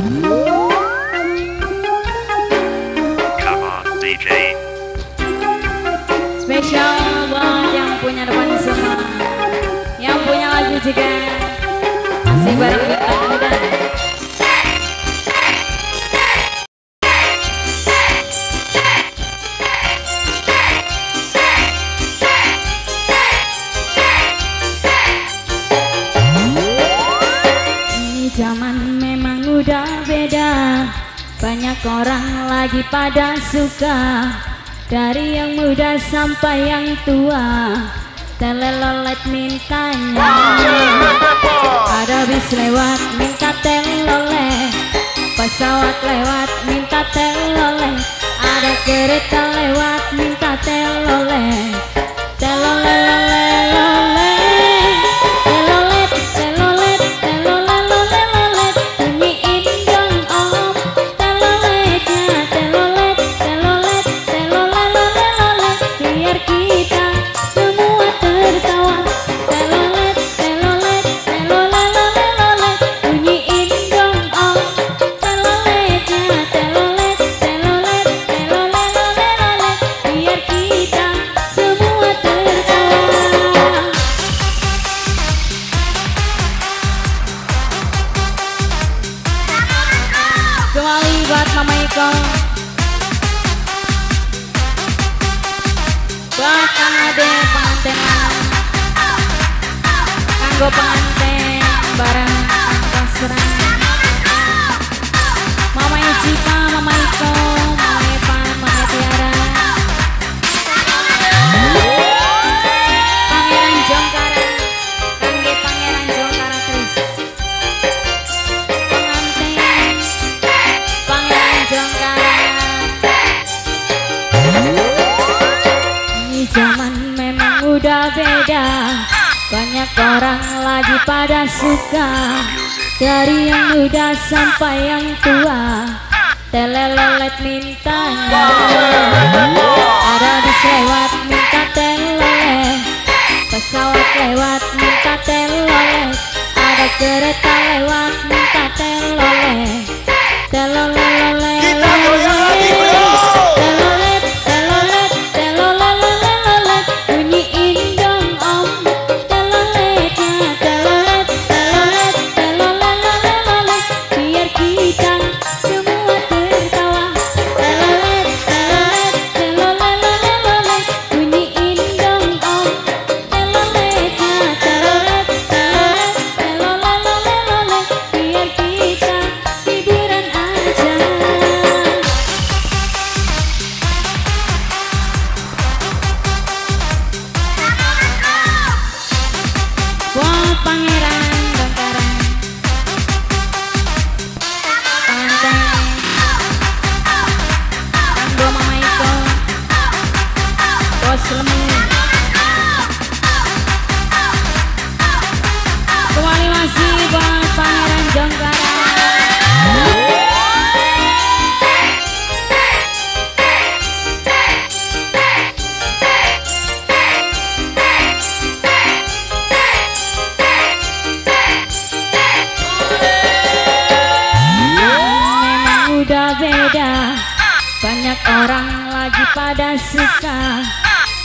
Come on, DJ. Spesial buat yang punya depan semua, yang punya lagu juga masih bareng kita muda. Ini zaman memang udah beda, banyak orang lagi pada suka. Dari yang muda sampai yang tua, telelolet mintanya. Ada bis lewat minta teloleh, pesawat lewat minta teloleh, ada kereta lewat minta teloleh. Teloleloleloleh, telolet, telolet, teloleloleloleh, bunyiin dong om teloletnya. Telolet, telolet, teloleloleloleh, biar kita semua tertawa. Telolet, telolet, teloleloleloleh, bunyiin dong om teloletnya. Telolet, telolet, teloleloleloleh, biar kita semua tertawa. Kembali buat Mama Iko, buat Kang Ade pengantin lanang, kanggo pengantin bareng Kang Basran, Mama Icika, Mama Iko, Mama Evan, Mama Tiara, Pangeran Jongkara, kangge Pangeran Jongkara terus. Pengantin Pangeran Jongkara. Ini zaman memang udah beda, banyak orang lagi pada suka. Dari yang muda sampai yang tua, telelolet mintanya. Ada bis lewat minta teloleh, pesawat lewat minta teloleh, ada kereta lewat minta teloleh. Teloleloleloleh, telolet, telolet, teloleloleloleh, bunyiin dong om teloletnya. Telolet, telolet, teloleloleloleh, biar kita semua tertawa. Telolet, telolet, teloleloleloleh, bunyiin dong om teloletnya. Telolet, telolet, teloleloleloleh, biar kita hiburan aja. Buat Pangeran Jongkara, pengantin kanggo Mama Iko, Bos Lemu. Kembali masih buat Pangeran Jongkara. Memang udah beda, banyak orang lagi pada suka.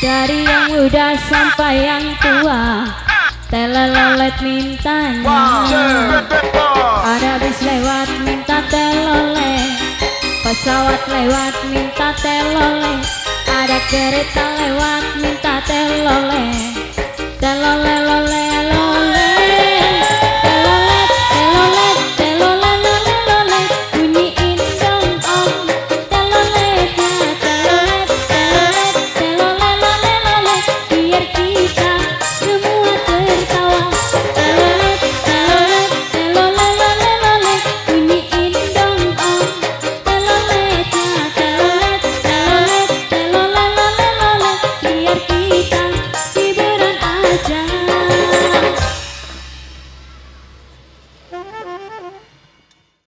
Dari yang muda sampai yang tua, telelolet mintanya. Ada bis lewat minta teloleh, pesawat lewat minta teloleh, ada kereta lewat minta teloleh. Teloleh